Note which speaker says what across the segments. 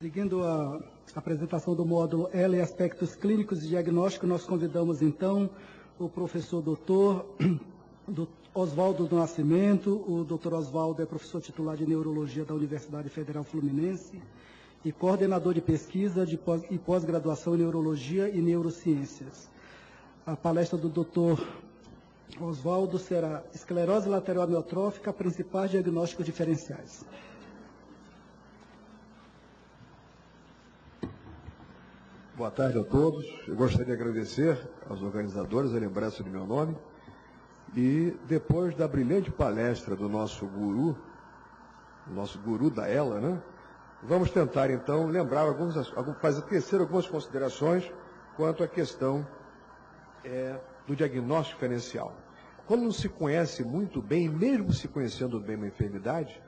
Speaker 1: Seguindo a apresentação do módulo L, aspectos clínicos e diagnósticos, nós convidamos então o professor doutor Oswaldo do Nascimento. O doutor Oswaldo é professor titular de Neurologia da Universidade Federal Fluminense e coordenador de pesquisa e pós-graduação em Neurologia e Neurociências. A palestra do doutor Oswaldo será Esclerose Lateral Amiotrófica, principais diagnósticos diferenciais.
Speaker 2: Boa tarde a todos. Eu gostaria de agradecer aos organizadores a lembrança do meu nome. E depois da brilhante palestra do nosso guru da ELA, né? Vamos tentar então lembrar tecer algumas considerações quanto à questão do diagnóstico diferencial. Quando não se conhece muito bem, mesmo se conhecendo bem uma enfermidade,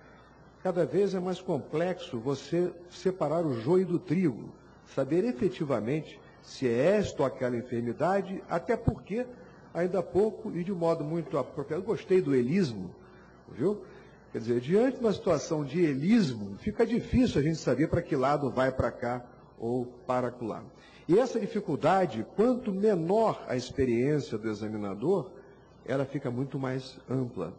Speaker 2: cada vez é mais complexo você separar o joio do trigo, saber efetivamente se é esta ou aquela enfermidade, até porque, ainda há pouco, e de um modo muito apropriado, eu gostei do elismo, viu? Quer dizer, diante de uma situação de elismo, fica difícil a gente saber para que lado vai para cá ou para acolá. E essa dificuldade, quanto menor a experiência do examinador, ela fica muito mais ampla.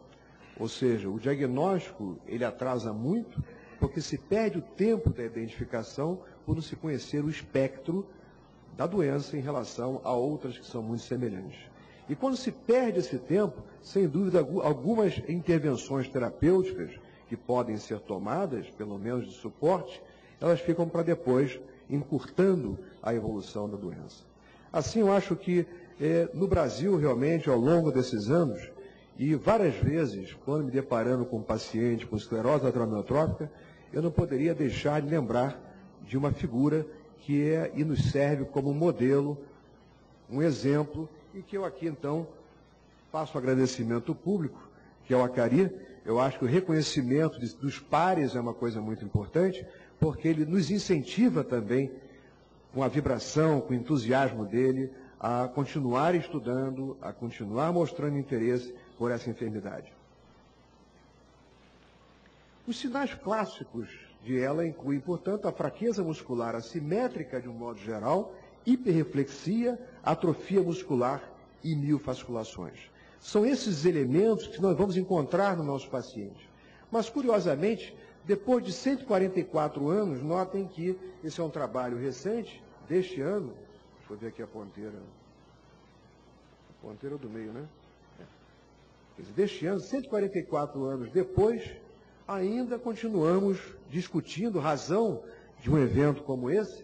Speaker 2: Ou seja, o diagnóstico, ele atrasa muito, porque se perde o tempo da identificação por não se conhecer o espectro da doença em relação a outras que são muito semelhantes. E quando se perde esse tempo, sem dúvida, algumas intervenções terapêuticas que podem ser tomadas, pelo menos de suporte, elas ficam para depois, encurtando a evolução da doença. Assim, eu acho que no Brasil, realmente, ao longo desses anos, e várias vezes, quando me deparando com um paciente com esclerose lateral amiotrófica, eu não poderia deixar de lembrar de uma figura que e nos serve como modelo, um exemplo, e que eu aqui, então, faço um agradecimento público, que é o Acari. Eu acho que o reconhecimento dos pares é uma coisa muito importante, porque ele nos incentiva também, com a vibração, com o entusiasmo dele, a continuar estudando, a continuar mostrando interesse por essa enfermidade. Os sinais clássicos de ELA incluem, portanto, a fraqueza muscular assimétrica de um modo geral, hiperreflexia, atrofia muscular e miofasculações. São esses elementos que nós vamos encontrar no nosso paciente. Mas, curiosamente, depois de 144 anos, notem que esse é um trabalho recente, deste ano. Deixa eu ver aqui a ponteira. A ponteira do meio, né? Quer dizer, deste ano, 144 anos depois, ainda continuamos discutindo, razão de um evento como esse,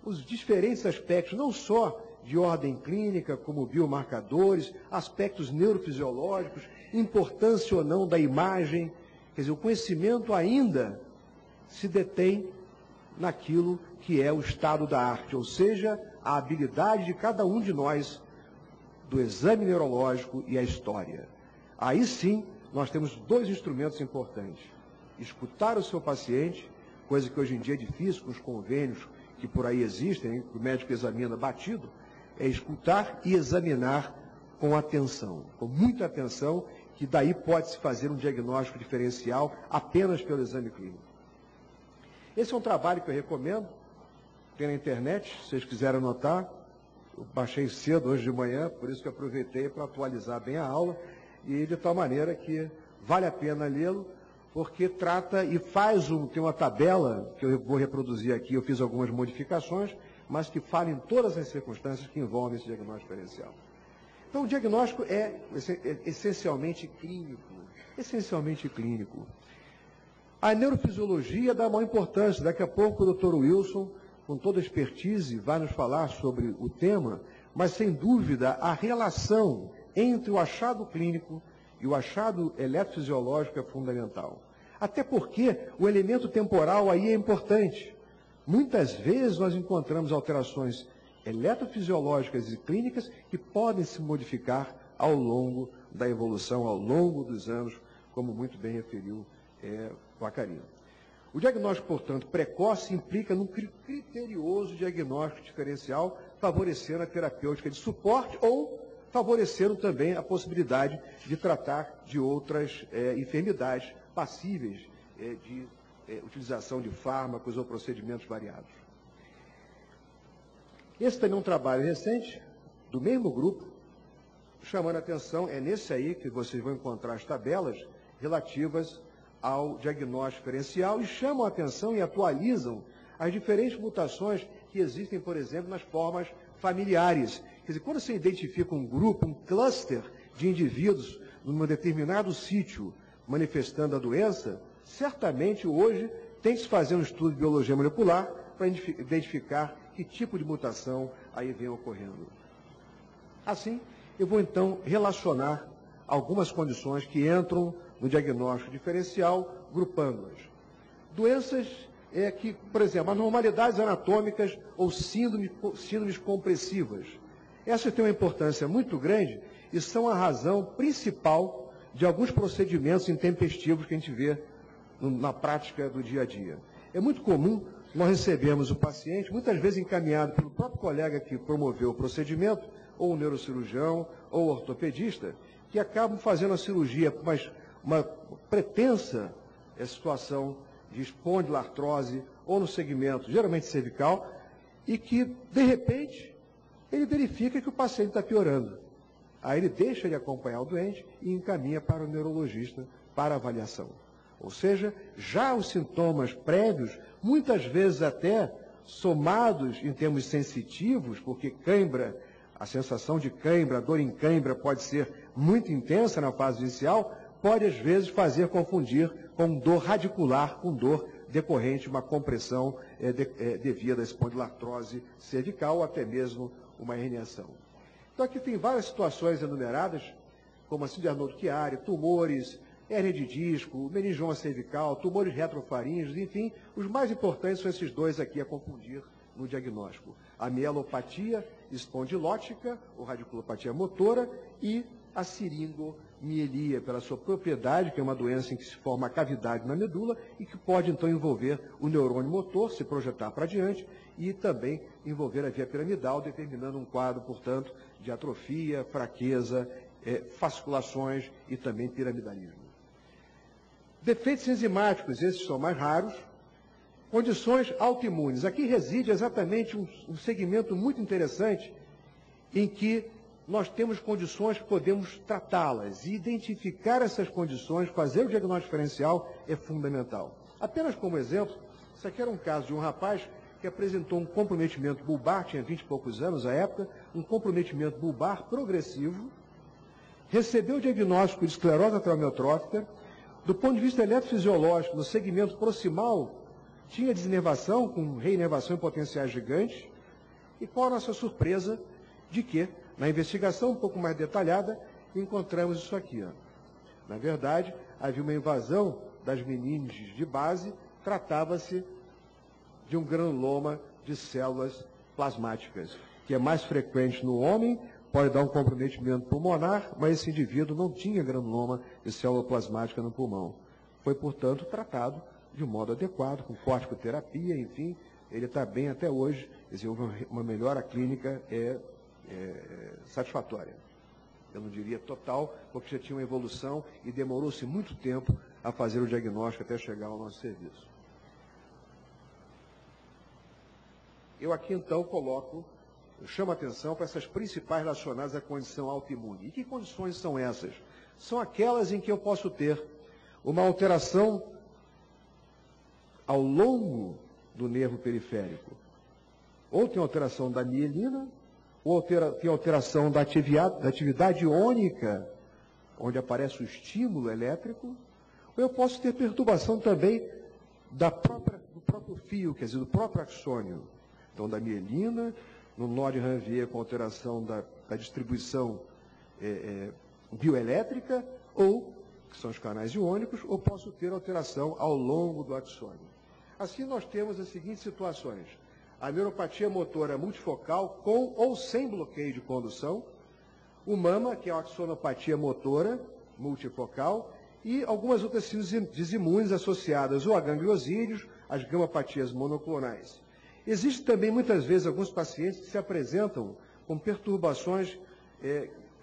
Speaker 2: os diferentes aspectos, não só de ordem clínica, como biomarcadores, aspectos neurofisiológicos, importância ou não da imagem. Quer dizer, o conhecimento ainda se detém naquilo que é o estado da arte, ou seja, a habilidade de cada um de nós do exame neurológico e a história. Aí sim, nós temos dois instrumentos importantes. Escutar o seu paciente, coisa que hoje em dia é difícil com os convênios que por aí existem, que o médico examina batido, é escutar e examinar com atenção, com muita atenção, que daí pode-se fazer um diagnóstico diferencial apenas pelo exame clínico. Esse é um trabalho que eu recomendo, tem na internet, se vocês quiserem anotar, eu baixei cedo hoje de manhã, por isso que eu aproveitei para atualizar bem a aula, e de tal maneira que vale a pena lê-lo, porque trata e tem uma tabela, que eu vou reproduzir aqui, eu fiz algumas modificações, mas que fala em todas as circunstâncias que envolvem esse diagnóstico diferencial. Então, o diagnóstico é essencialmente clínico, A neurofisiologia dá maior importância. Daqui a pouco o Dr. Wilson, com toda a expertise, vai nos falar sobre o tema, mas, sem dúvida, a relação entre o achado clínico e o achado eletrofisiológico é fundamental. Até porque o elemento temporal aí é importante. Muitas vezes nós encontramos alterações eletrofisiológicas e clínicas que podem se modificar ao longo da evolução, ao longo dos anos, como muito bem referiu o Acarino. O diagnóstico, portanto, precoce implica num criterioso diagnóstico diferencial, favorecendo a terapêutica de suporte ou favorecendo também a possibilidade de tratar de outras enfermidades passíveis de utilização de fármacos ou procedimentos variados. Esse também é um trabalho recente, do mesmo grupo, chamando a atenção, é nesse aí que vocês vão encontrar as tabelas relativas ao diagnóstico diferencial e chamam a atenção e atualizam as diferentes mutações que existem, por exemplo, nas formas familiares. Quer dizer, quando você identifica um grupo, um cluster de indivíduos num determinado sítio manifestando a doença, certamente hoje tem que se fazer um estudo de biologia molecular para identificar que tipo de mutação aí vem ocorrendo. Assim, eu vou então relacionar algumas condições que entram no diagnóstico diferencial, grupando-as. Doenças que, por exemplo, anormalidades anatômicas ou síndromes compressivas. Essas têm uma importância muito grande e são a razão principal de alguns procedimentos intempestivos que a gente vê na prática do dia a dia. É muito comum nós recebermos o paciente, muitas vezes encaminhado pelo próprio colega que promoveu o procedimento, ou o neurocirurgião, ou o ortopedista, que acabam fazendo a cirurgia por uma pretensa situação de espondilartrose ou no segmento, geralmente cervical, e que, de repente, ele verifica que o paciente está piorando. Aí ele deixa de acompanhar o doente e encaminha para o neurologista para avaliação. Ou seja, já os sintomas prévios, muitas vezes até somados em termos sensitivos, porque cãibra, a sensação de cãibra, a dor em cãibra pode ser muito intensa na fase inicial, pode às vezes fazer confundir com dor radicular, com dor decorrente de uma compressão devida à espondilartrose cervical ou até mesmo uma herniação. Então aqui tem várias situações enumeradas, como a síndrome de Arnold-Chiari, tumores, hérnia de disco, meningioma cervical, tumores retrofaríngeos, enfim, os mais importantes são esses dois aqui a confundir no diagnóstico. A mielopatia espondilótica, ou radiculopatia motora, e a siringomielia, pela sua propriedade, que é uma doença em que se forma a cavidade na medula e que pode, então, envolver o neurônio motor, se projetar para diante, e também envolver a via piramidal, determinando um quadro, portanto, de atrofia, fraqueza, fasciculações e também piramidalismo. Defeitos enzimáticos, esses são mais raros. Condições autoimunes. Aqui reside exatamente um segmento muito interessante em que nós temos condições que podemos tratá-las e identificar essas condições, fazer o diagnóstico diferencial é fundamental. Apenas como exemplo, isso aqui era um caso de um rapaz que apresentou um comprometimento bulbar, tinha 20 e poucos anos à época, um comprometimento bulbar progressivo, recebeu o diagnóstico de esclerose lateral amiotrófica. Do ponto de vista eletrofisiológico, no segmento proximal, tinha desinervação, com reinervação em potenciais gigantes. E qual a nossa surpresa de que, na investigação um pouco mais detalhada, encontramos isso aqui. Na verdade, havia uma invasão das meninges de base, tratava-se de um granuloma de células plasmáticas, que é mais frequente no homem, pode dar um comprometimento pulmonar, mas esse indivíduo não tinha granuloma de célula plasmática no pulmão. Foi, portanto, tratado de um modo adequado, com corticoterapia, enfim, ele está bem até hoje, quer dizer, uma melhora clínica satisfatória. Eu não diria total, porque já tinha uma evolução e demorou-se muito tempo a fazer o diagnóstico até chegar ao nosso serviço. Eu aqui, então, eu chamo a atenção para essas principais relacionadas à condição autoimune. E que condições são essas? São aquelas em que eu posso ter uma alteração ao longo do nervo periférico. Ou tem alteração da mielina, ou tem alteração da atividade iônica, onde aparece o estímulo elétrico, ou eu posso ter perturbação também do próprio fio, quer dizer, do próprio axônio. Então, da mielina, no nó de Ranvier com alteração da distribuição bioelétrica, ou, que são os canais iônicos, ou posso ter alteração ao longo do axônio. Assim, nós temos as seguintes situações. A neuropatia motora multifocal, com ou sem bloqueio de condução, o MAMA, que é a axonopatia motora multifocal, e algumas outras síndromes imunes associadas ou a gangliosídeos, as gamapatias monoclonais. Existem também, muitas vezes, alguns pacientes que se apresentam com perturbações,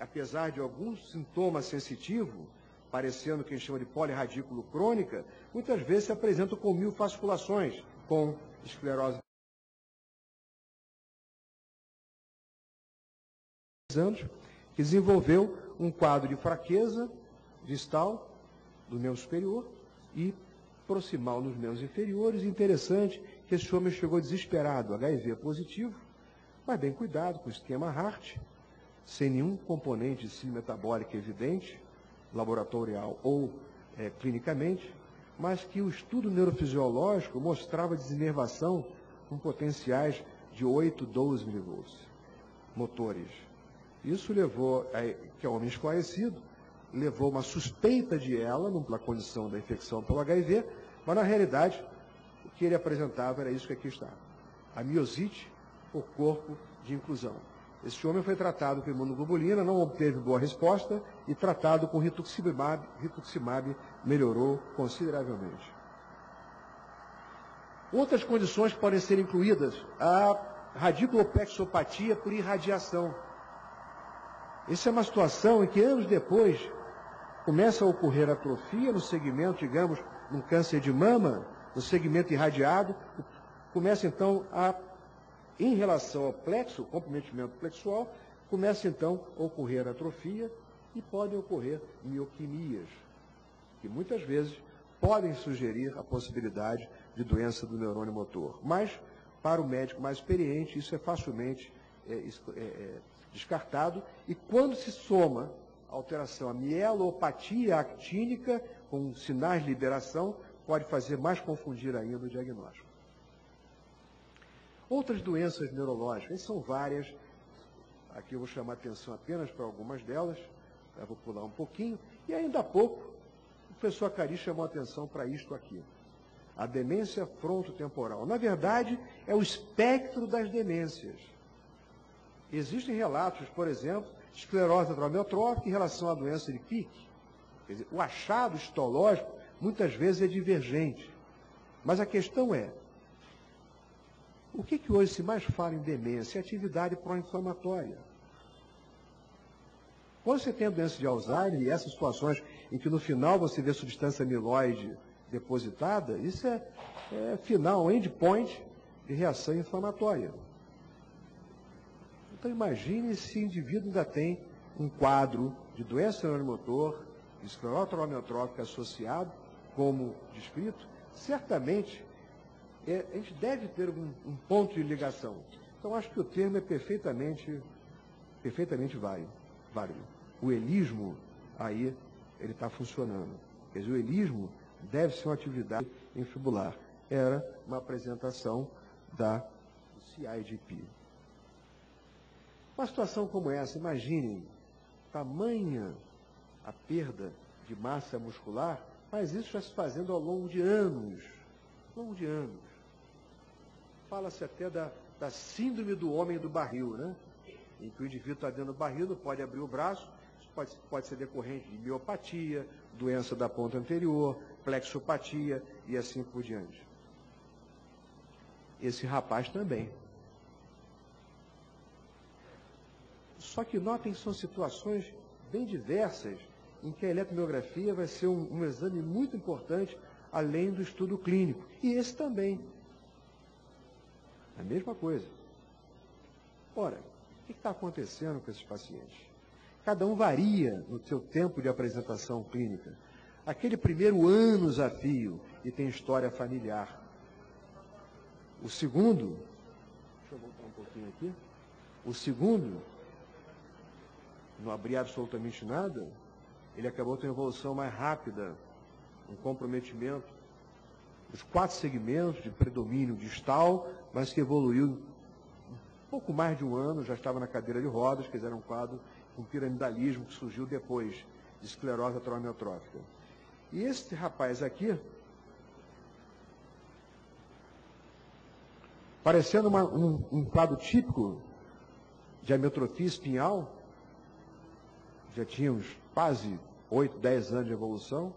Speaker 2: apesar de algum sintoma sensitivo, parecendo o que a gente chama de polirradículo crônica, muitas vezes se apresentam com miofasculações, com esclerose. Anos, que desenvolveu um quadro de fraqueza distal do membro superior e proximal nos membros inferiores. Interessante que esse homem chegou desesperado, HIV positivo, mas bem cuidado com o esquema Hart, sem nenhum componente de síndrome metabólica evidente, laboratorial ou clinicamente, mas que o estudo neurofisiológico mostrava desinervação com potenciais de 8, 12 milivolts motores. Isso levou, que é um homem esclarecido, levou uma suspeita de ELA, numa condição da infecção pelo HIV, mas na realidade o que ele apresentava era isso que aqui está. A miosite, o corpo de inclusão. Esse homem foi tratado com imunoglobulina, não obteve boa resposta e tratado com rituximab melhorou consideravelmente. Outras condições podem ser incluídas, a radiculoplexopatia por irradiação. Essa é uma situação em que anos depois começa a ocorrer atrofia no segmento, digamos, num câncer de mama, no segmento irradiado, começa então em relação ao plexo, comprometimento plexual, começa então a ocorrer atrofia e podem ocorrer mioquimias, que muitas vezes podem sugerir a possibilidade de doença do neurônio motor. Mas, para o médico mais experiente, isso é facilmente descartado, e quando se soma a alteração, a mielopatia actínica, com sinais de liberação, pode fazer mais confundir ainda o diagnóstico. Outras doenças neurológicas, são várias, aqui eu vou chamar atenção apenas para algumas delas, eu vou pular um pouquinho, e ainda há pouco, o professor Acari chamou atenção para isto aqui, a demência frontotemporal. Na verdade, é o espectro das demências. Existem relatos, por exemplo, de esclerose lateral amiotrófica em relação à doença de Pick. Quer dizer, o achado histológico muitas vezes é divergente. Mas a questão é, o que hoje se mais fala em demência? É atividade pró-inflamatória. Quando você tem a doença de Alzheimer e essas situações em que no final você vê substância amiloide depositada, isso é final, endpoint de reação inflamatória. Então imagine se o indivíduo ainda tem um quadro de doença neuromotor, de esclerose lateral amiotrófica associado, como descrito, certamente a gente deve ter um ponto de ligação. Então acho que o termo é perfeitamente válido. O elismo aí, ele está funcionando. Quer dizer, o elismo deve ser uma atividade infibular. Era uma apresentação do CIDP. Uma situação como essa, imaginem, tamanha a perda de massa muscular, mas isso já se fazendo ao longo de anos. Fala-se até da síndrome do homem do barril, né? Em que o indivíduo está dentro do barril, não pode abrir o braço, isso pode ser decorrente de miopatia, doença da ponta anterior, plexopatia e assim por diante. Esse rapaz também. Só que notem que são situações bem diversas em que a eletromiografia vai ser um exame muito importante, além do estudo clínico. E esse também. A mesma coisa. Ora, o que está acontecendo com esses pacientes? Cada um varia no seu tempo de apresentação clínica. Aquele primeiro ano a fio e tem história familiar. O segundo, deixa eu voltar um pouquinho aqui. O segundo, não abrir absolutamente nada, ele acabou tendo evolução mais rápida, um comprometimento dos 4 segmentos de predomínio distal, mas que evoluiu um pouco mais de um ano, já estava na cadeira de rodas, que era um quadro com piramidalismo que surgiu depois de esclerose lateral amiotrófica. E esse rapaz aqui, parecendo um quadro típico de amiotrofia espinhal, já tínhamos quase 8, 10 anos de evolução.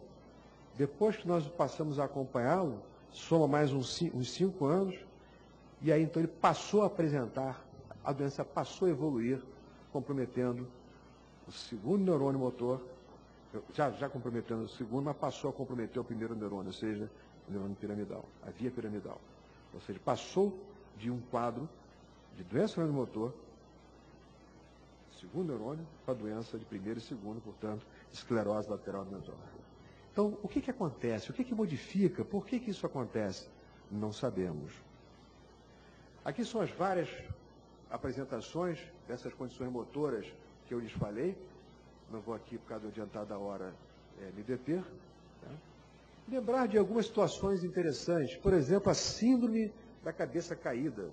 Speaker 2: Depois que nós passamos a acompanhá-lo, soma mais uns 5 anos, e aí então ele passou a apresentar, a doença passou a evoluir, comprometendo o segundo neurônio motor já comprometendo o segundo, mas passou a comprometer o primeiro neurônio, ou seja, o neurônio piramidal, a via piramidal. Ou seja, passou de um quadro de doença neuromotor, segundo neurônio, para doença de primeiro e segundo, portanto, esclerose lateral amiotrófica. Então, o que acontece? O que modifica? Por que isso acontece? Não sabemos. Aqui são as várias apresentações dessas condições motoras que eu lhes falei. Não vou aqui, por causa do adiantar da hora, me deter. Tá? Lembrar de algumas situações interessantes. Por exemplo, a síndrome da cabeça caída.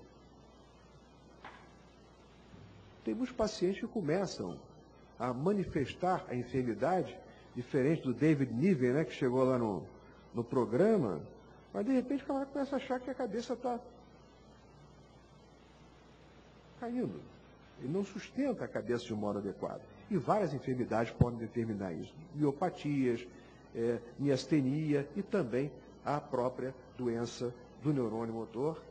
Speaker 2: Tem muitos pacientes que começam a manifestar a enfermidade, diferente do David Niven, né, que chegou lá no programa, mas de repente o cara começa a achar que a cabeça está caindo. Ele não sustenta a cabeça de um modo adequado. E várias enfermidades podem determinar isso. Miopatias, miastenia e também a própria doença do neurônio motor,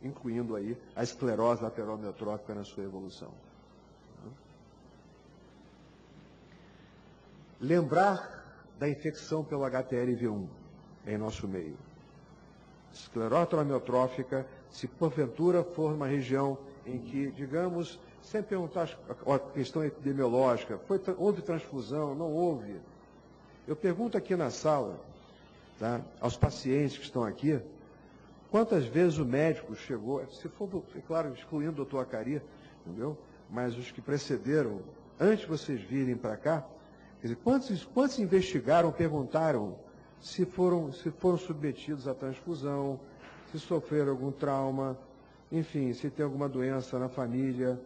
Speaker 2: incluindo aí a esclerose lateral amiotrófica na sua evolução. Lembrar da infecção pelo HTLV1 em nosso meio. Esclerose lateral amiotrófica, se porventura for uma região em que, digamos, sem perguntar a questão epidemiológica, houve transfusão, não houve. Eu pergunto aqui na sala, tá, aos pacientes que estão aqui, quantas vezes o médico chegou, se for, é claro, excluindo o doutor Acari, entendeu? Mas os que precederam, antes de vocês virem para cá, quer dizer, quantos investigaram, perguntaram se foram submetidos à transfusão, se sofreram algum trauma, enfim, se tem alguma doença na família.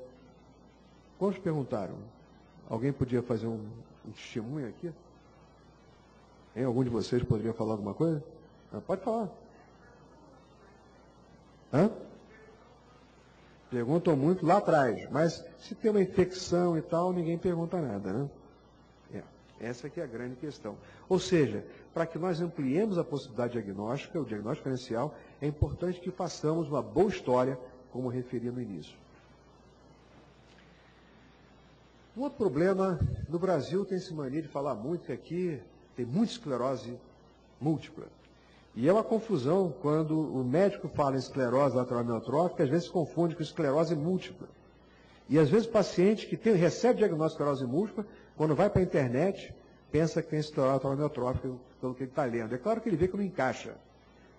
Speaker 2: Quantos perguntaram? Alguém podia fazer um testemunho aqui? Algum de vocês poderia falar alguma coisa? Pode falar. Hã? Perguntam muito lá atrás, mas se tem uma infecção e tal, ninguém pergunta nada, né? Essa aqui é a grande questão. Ou seja, para que nós ampliemos a possibilidade diagnóstica, o diagnóstico diferencial, é importante que façamos uma boa história, como referi no início. Um outro problema, no Brasil tem-se mania de falar muito que aqui tem muita esclerose múltipla. E é uma confusão quando o médico fala em esclerose lateral amiotrófica, às vezes se confunde com esclerose múltipla. E às vezes o paciente que recebe diagnóstico de esclerose múltipla, quando vai para a internet, pensa que tem esclerose lateral amiotrófica pelo que ele está lendo. É claro que ele vê que não encaixa,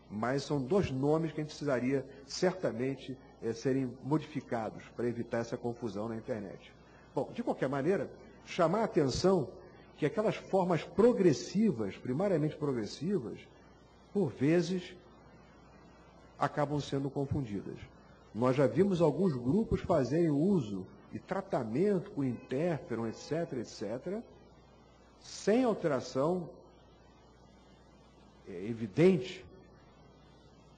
Speaker 2: mas são dois nomes que a gente precisaria certamente serem modificados para evitar essa confusão na internet. Bom, de qualquer maneira, chamar a atenção que aquelas formas progressivas, primariamente progressivas, por vezes acabam sendo confundidas. Nós já vimos alguns grupos fazerem uso de tratamento com interferon, etc., sem alteração evidente,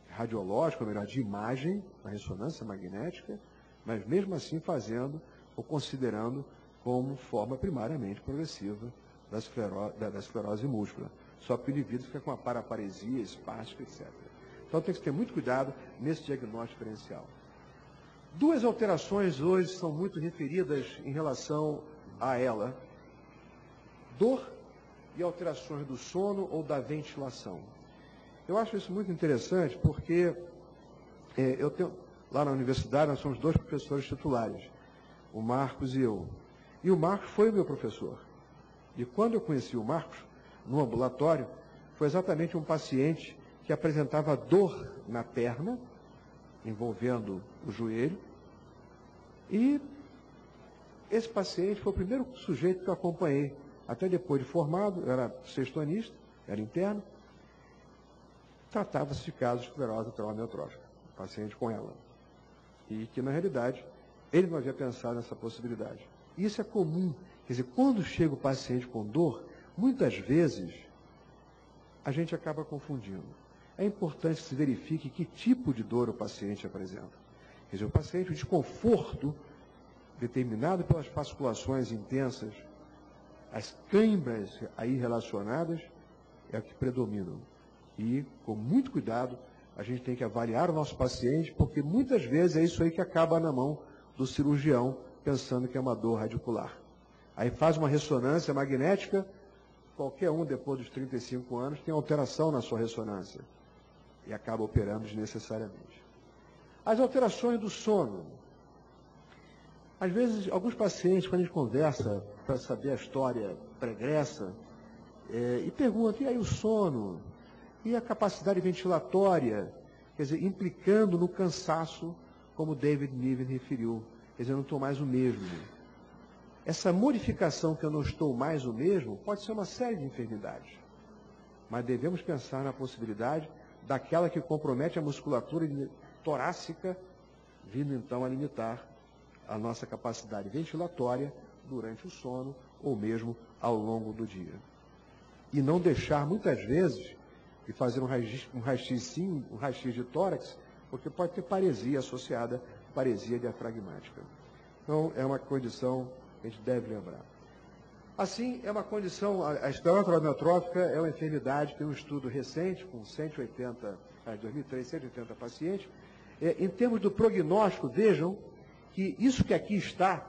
Speaker 2: radiológica, ou melhor, de imagem, a ressonância magnética, mas mesmo assim fazendo ou considerando como forma primariamente progressiva da esclerose múltipla. Só que o indivíduo fica com uma paraparesia, espástica, etc. Então tem que ter muito cuidado nesse diagnóstico diferencial. Duas alterações hoje são muito referidas em relação a ela: dor e alterações do sono ou da ventilação. Eu acho isso muito interessante porque eu tenho, lá na universidade nós somos dois professores titulares, o Marcos e eu. E o Marcos foi o meu professor. E quando eu conheci o Marcos, no ambulatório, foi exatamente um paciente que apresentava dor na perna, envolvendo o joelho, e esse paciente foi o primeiro sujeito que eu acompanhei, até depois de formado, eu era sextonista, era interno, tratava-se de casos de esclerose lateral amiotrófica, paciente com ela, e que na realidade ele não havia pensado nessa possibilidade. Isso é comum, quer dizer, quando chega o paciente com dor, muitas vezes a gente acaba confundindo. É importante que se verifique que tipo de dor o paciente apresenta. Quer dizer, o paciente, o desconforto determinado pelas fasciculações intensas, as câimbras aí relacionadas, é o que predominam. E, com muito cuidado, a gente tem que avaliar o nosso paciente, porque muitas vezes é isso aí que acaba na mão do cirurgião, pensando que é uma dor radicular. Aí faz uma ressonância magnética, qualquer um, depois dos 35 anos, tem alteração na sua ressonância e acaba operando desnecessariamente. As alterações do sono. Às vezes, alguns pacientes, quando a gente conversa para saber a história pregressa, e perguntam, e aí o sono? E a capacidade ventilatória? Quer dizer, implicando no cansaço, como David Niven referiu. Quer dizer, eu não estou mais o mesmo. Essa modificação que eu não estou mais o mesmo pode ser uma série de enfermidades. Mas devemos pensar na possibilidade daquela que compromete a musculatura torácica, vindo então a limitar a nossa capacidade ventilatória durante o sono ou mesmo ao longo do dia. E não deixar, muitas vezes, de fazer um raio-x de tórax, porque pode ter paresia associada, paresia diafragmática. Então, é uma condição que a gente deve lembrar. Assim, é uma condição, a esclerose amiotrófica é uma enfermidade, tem um estudo recente, com 2003, 180 pacientes. Em termos do prognóstico, vejam que isso que aqui está,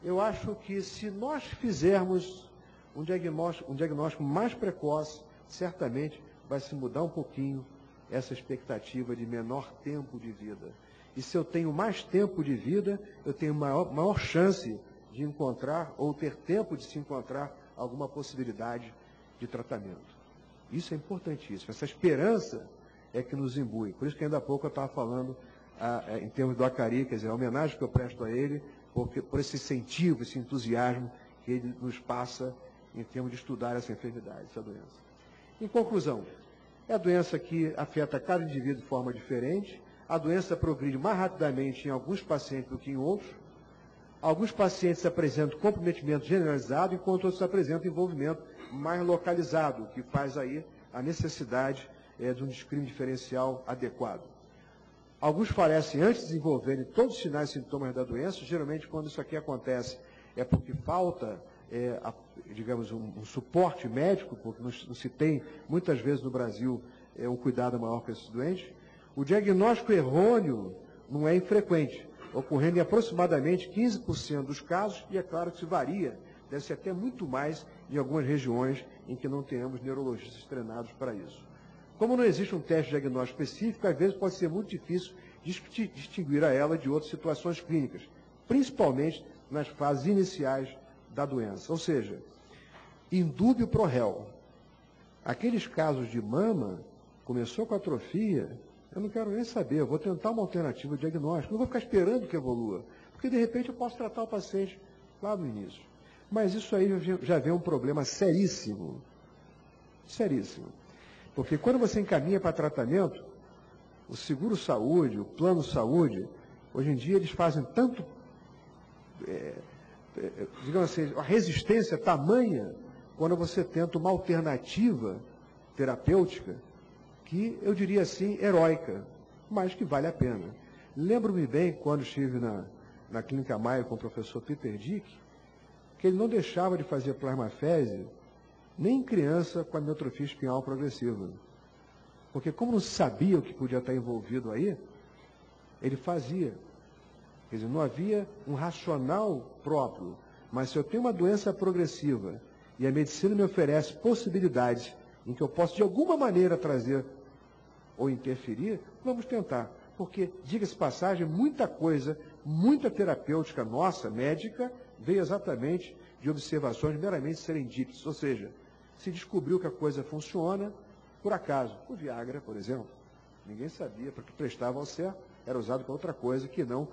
Speaker 2: eu acho que se nós fizermos um diagnóstico mais precoce, certamente vai se mudar um pouquinho essa expectativa de menor tempo de vida. E se eu tenho mais tempo de vida, eu tenho maior chance de encontrar, ou ter tempo de se encontrar, alguma possibilidade de tratamento. Isso é importantíssimo. Essa esperança é que nos imbui. Por isso que ainda há pouco eu estava falando, em termos do Acari, quer dizer, a homenagem que eu presto a ele, por esse incentivo, esse entusiasmo que ele nos passa em termos de estudar essa enfermidade, essa doença. Em conclusão, é a doença que afeta cada indivíduo de forma diferente. A doença progride mais rapidamente em alguns pacientes do que em outros. Alguns pacientes apresentam comprometimento generalizado, enquanto outros apresentam envolvimento mais localizado, que faz aí a necessidade de um descrime diferencial adequado. Alguns falecem antes de desenvolverem todos os sinais e sintomas da doença. Geralmente, quando isso aqui acontece, é porque falta, digamos, um suporte médico, porque não se tem, muitas vezes no Brasil, um cuidado maior com esses doentes. O diagnóstico errôneo não é infrequente, ocorrendo em aproximadamente 15% dos casos, e é claro que isso varia, deve ser até muito mais em algumas regiões em que não tenhamos neurologistas treinados para isso. Como não existe um teste diagnóstico específico, às vezes pode ser muito difícil distinguir a ela de outras situações clínicas, principalmente nas fases iniciais da doença. Ou seja, indúbio pro réu. Aqueles casos de mama, começou com atrofia, eu não quero nem saber, eu vou tentar uma alternativa diagnóstica, não vou ficar esperando que evolua, porque de repente eu posso tratar o paciente lá no início. Mas isso aí já vem um problema seríssimo, seríssimo. Porque quando você encaminha para tratamento, o seguro-saúde, o plano-saúde, hoje em dia eles fazem tanto, digamos assim, a resistência tamanha quando você tenta uma alternativa terapêutica, que eu diria assim, heróica, mas que vale a pena. Lembro-me bem, quando estive na Clínica Maio com o professor Peter Dick, que ele não deixava de fazer plasmafese nem em criança com amiotropia espinhal progressiva. Porque como não sabia o que podia estar envolvido aí, ele fazia. Quer dizer, não havia um racional próprio. Mas se eu tenho uma doença progressiva e a medicina me oferece possibilidades em que eu posso de alguma maneira trazer ou interferir, vamos tentar. Porque, diga-se passagem, muita coisa, muita terapêutica nossa, médica, veio exatamente de observações meramente serendípias. Ou seja, se descobriu que a coisa funciona, por acaso. O Viagra, por exemplo, ninguém sabia para que prestava ao certo, era usado para outra coisa que não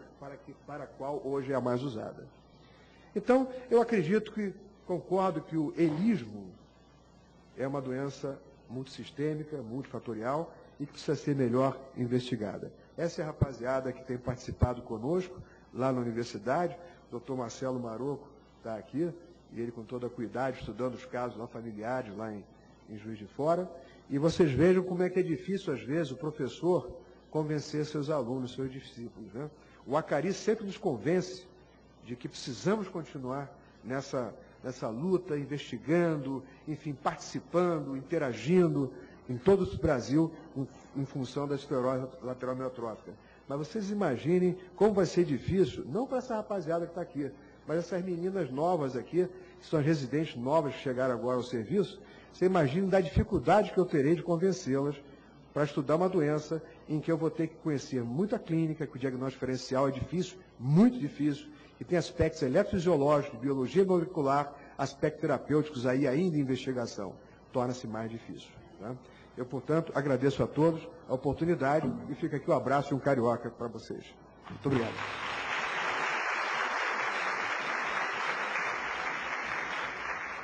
Speaker 2: para a qual hoje é a mais usada. Então, eu acredito que, concordo que o elismo é uma doença multissistêmica, multifatorial e que precisa ser melhor investigada. Essa é a rapaziada que tem participado conosco lá na universidade. O doutor Marcelo Maroco está aqui, e ele com toda a cuidado, estudando os casos lá familiares, lá em Juiz de Fora. E vocês vejam como é que é difícil, às vezes, o professor convencer seus alunos, seus discípulos, né? O Acari sempre nos convence de que precisamos continuar nessa luta, investigando, enfim, participando, interagindo em todo o Brasil em função da esclerose lateral amiotrófica. Mas vocês imaginem como vai ser difícil, não para essa rapaziada que está aqui, Mas essas meninas novas aqui, que são as residentes novas que chegaram agora ao serviço, você imagina da dificuldade que eu terei de convencê-las para estudar uma doença em que eu vou ter que conhecer muita clínica, que o diagnóstico diferencial é difícil, muito difícil, que tem aspectos eletrofisiológicos, biologia molecular, aspectos terapêuticos aí ainda em investigação. Torna-se mais difícil. Tá? Eu, portanto, agradeço a todos a oportunidade e fica aqui um abraço e um carioca para vocês. Muito obrigado.